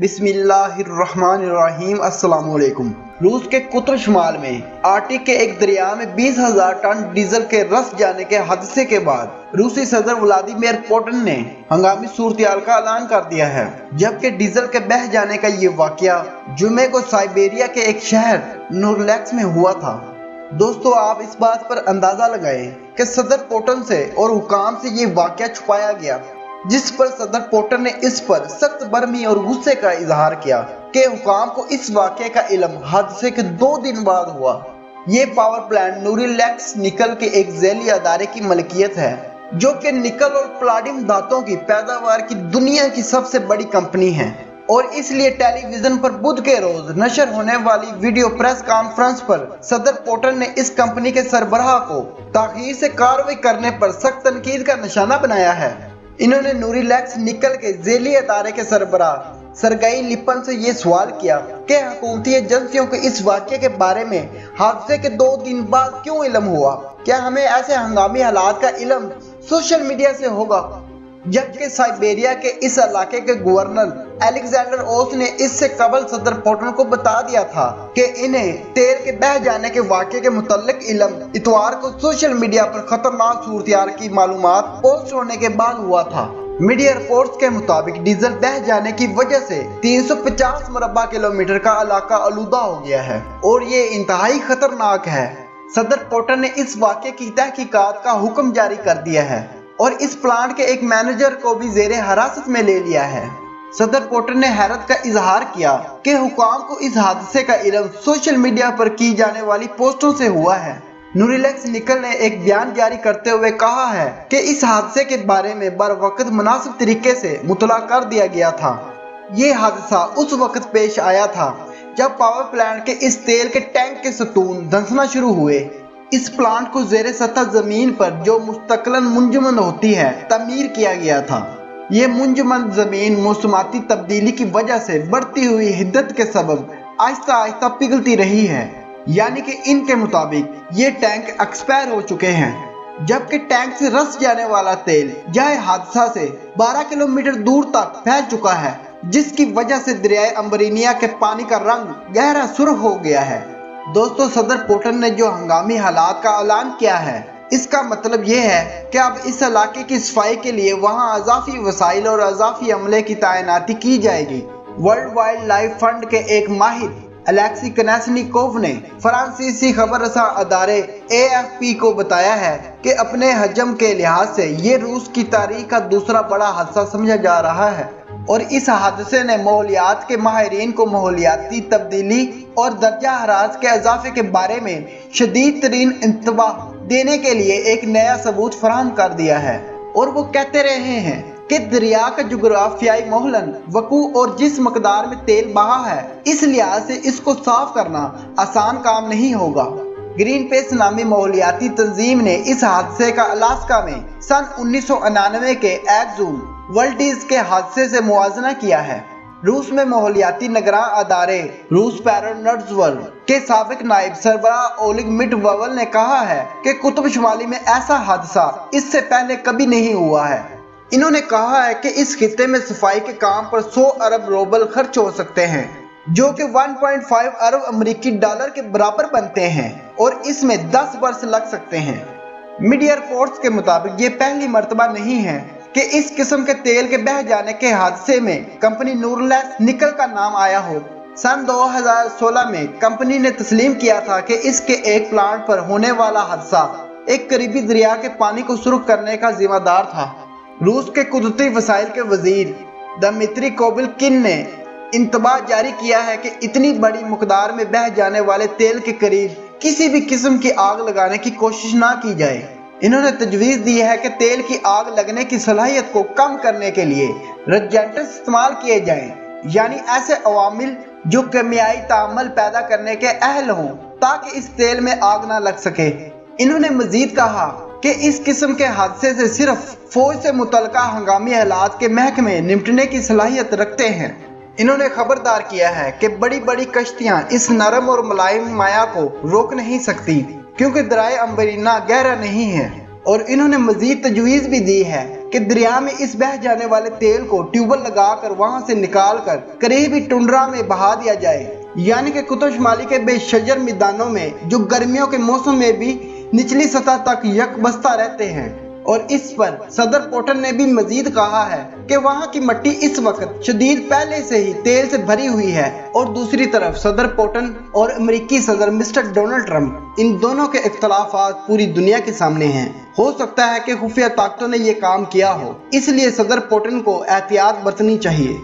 बिस्मिल्लाहिर्रहमानिर्रहीम। अस्सलाम वालेकुम। रूस के कुतुब शुमाल में आर्टिक के एक दरिया में 20,000 टन डीजल के रस जाने के हादसे के बाद रूसी सदर व्लादिमीर पुतिन ने हंगामी सूरत-ए-हाल का ऐलान कर दिया है। जबकि डीजल के बह जाने का ये वाकया जुमे को साइबेरिया के एक शहर नोरिलस्क में हुआ था। दोस्तों, आप इस बात पर अंदाजा लगाएं कि सदर पुतिन से और हुकाम से ये वाकया छुपाया गया, जिस पर सदर पुतिन ने इस पर सख्त बरहमी और गुस्से का इजहार किया कि हुकाम को इस वाकये का इल्म हादसे के 2 दिन बाद हुआ। ये पावर प्लांट नोरिलस्क निकल के एक झैली अदारे की मलकियत है, जो कि निकल और प्लाटिनम धातुओं की पैदावार की दुनिया की सबसे बड़ी कंपनी है। और इसलिए टेलीविजन पर बुध के रोज नशर होने वाली वीडियो प्रेस कॉन्फ्रेंस पर सदर पुतिन ने इस कंपनी के सरबराह को ताखीर से कार्रवाई करने पर सख्त तनकीद का निशाना बनाया है। इन्होंने नोरिलस्क निकल के झैली अदारे के सरबराह सरगेई लिपिन से ये सवाल किया कि हुकूमती एजेंसियों को इस वाक़ये के बारे में हादसे के 2 दिन बाद क्यों इल्म हुआ। क्या हमें ऐसे हंगामी हालात का इल्म सोशल मीडिया से होगा? जबकि साइबेरिया के इस इलाके के गवर्नर अलेक्जेंडर ओस ने इससे कबल सदर पुतिन को बता दिया था कि इन्हें तेल के बह जाने के वाक़ये के मुतल्लिक इल्म इतवार को सोशल मीडिया पर खतरनाक सूरत-ए-हाल की मालूमात पोस्ट होने के बाद हुआ था। मीडिया रिपोर्ट्स के मुताबिक डीजल बह जाने की वजह से 350 मुरब्बा किलोमीटर का इलाका आलूदा हो गया है और ये इंतहाई खतरनाक है। सदर पुतिन ने इस वाक़ये की तहकीकात का हुक्म जारी कर दिया है और इस प्लांट के एक मैनेजर को भी जेरे हिरासत में ले लिया है। सदर पुतिन ने हैरत का इजहार किया कि हुकाम को इस हादसे का इल्म सोशल मीडिया पर की जाने वाली पोस्टों से हुआ है। नोरिलस्क निकल ने एक बयान जारी करते हुए कहा है कि इस हादसे के बारे में बर वक्त मुनासिब तरीके से मुतला कर दिया गया था। ये हादसा उस वक्त पेश आया था जब पावर प्लांट के इस तेल के टैंक के सतून धंसना शुरू हुए। इस प्लांट को ज़ेरे सतह जमीन पर जो मुस्तकलन मुंजमद होती है तमीर किया गया था। ये मुंजमद जमीन मौसमाती तब्दीली की वजह से बढ़ती हुई हिद्दत के सबब आहिस्ता आहिस्ता पिघलती रही है, यानी कि इनके मुताबिक ये टैंक एक्सपायर हो चुके हैं। जबकि टैंक से रस जाने वाला तेल यह हादसा से 12 किलोमीटर दूर तक फैल चुका है, जिसकी वजह से दरियाए अम्बरीनिया के पानी का रंग गहरा सुर्ख हो गया है। दोस्तों, सदर पुतिन ने जो हंगामी हालात का ऐलान किया है, इसका मतलब ये है कि अब इस इलाके की सफाई के लिए वहाँ अजाफी वसाइल और अजाफी अमले की तैनाती की जाएगी। वर्ल्ड वाइल्ड लाइफ फंड के एक माहिर अलेक्सी कनेसनिकोव ने फ्रांसीसी खबर रसा अदारे AFP को बताया है कि अपने हजम के लिहाज से ये रूस की तारीख का दूसरा बड़ा हादसा समझा जा रहा है और इस हादसे ने माहौलियात के माहिरीन को माहौलियाती तब्दीली और दर्जा हरारत के इजाफे के बारे में शदीद तरीन इंतबाह देने के लिए एक नया सबूत फराहम कर दिया है। और वो कहते रहे हैं कि दरिया का जुग्राफियाई मोहलन वकू और जिस मकदार में तेल बहा है, इस लिहाज से इसको साफ करना आसान काम नहीं होगा। ग्रीन पेस नामी माहौलियाती तंजीम ने इस हादसे का अलास्का में सन 1999 के एक्जूम वर्ल्डीज के हादसे से मुआवजा किया है। रूस में माहौलियाती निगरान अदारे रूसपेरोनट्ज़वर्ल के साबिक नायब सरबराह ओलेग मिटवल ने कहा है कि कुतुब शुमाली में ऐसा हादसा इससे पहले कभी नहीं हुआ है। इन्होंने कहा है कि इस खित्ते में सफाई के काम पर 100 अरब रूबल खर्च हो सकते हैं, जो कि 1.5 अरब अमेरिकी डॉलर के बराबर बनते हैं और इसमें 10 वर्ष लग सकते हैं। मीडिया रिपोर्ट्स के मुताबिक ये पहली मर्तबा नहीं है कि इस किस्म के तेल के बह जाने के हादसे में कंपनी नोरिलस्क निकल का नाम आया हो। सन 2016 में कंपनी ने तस्लीम किया था कि इसके एक प्लांट पर होने वाला हादसा एक करीबी दरिया के पानी को सुर्ख करने का जिम्मेदार था। रूस के कुदरती वसाइल के वजीर दमित्री कोबिल्किन ने इंतबाह जारी किया है कि इतनी बड़ी मकदार में बह जाने वाले तेल के करीब किसी भी किस्म की आग लगाने की कोशिश ना की जाए। इन्होंने तजवीज़ दी है कि तेल की आग लगने की सलाहियत को कम करने के लिए रेजेंट्स इस्तेमाल किए जाएं, यानी ऐसे अवामिल जो केमियाई तामल पैदा करने के अहल हों ताकि इस तेल में आग ना लग सके। इन्होंने मजीद कहा कि इस किस्म के हादसे से सिर्फ फौज से मुतल्लिका हंगामी हालात के महकमे निपटने की सलाहियत रखते हैं। इन्होंने खबरदार किया है कि बड़ी बड़ी कश्तियां इस नरम और मुलायम माया को रोक नहीं सकती क्योंकि दरिया अम्बरीना गहरा नहीं है। और इन्होंने मजीद तजवीज़ भी दी है कि दरिया में इस बह जाने वाले तेल को ट्यूबवेल लगाकर वहां से निकाल कर करीबी टुंड्रा में बहा दिया जाए, यानी कि कुतुब शुमाली के बेशजर मैदानों में जो गर्मियों के मौसम में भी निचली सतह तक यकबस्ता रहते हैं। और इस पर सदर पोटन ने भी मजीद कहा है कि वहां की मिट्टी इस वक्त शदीद पहले से ही तेल से भरी हुई है। और दूसरी तरफ सदर पोटन और अमेरिकी सदर मिस्टर डोनाल्ड ट्रंप, इन दोनों के इख्तलाफात पूरी दुनिया के सामने हैं। हो सकता है कि खुफिया ताकतों ने यह काम किया हो, इसलिए सदर पोटन को एहतियात बरतनी चाहिए।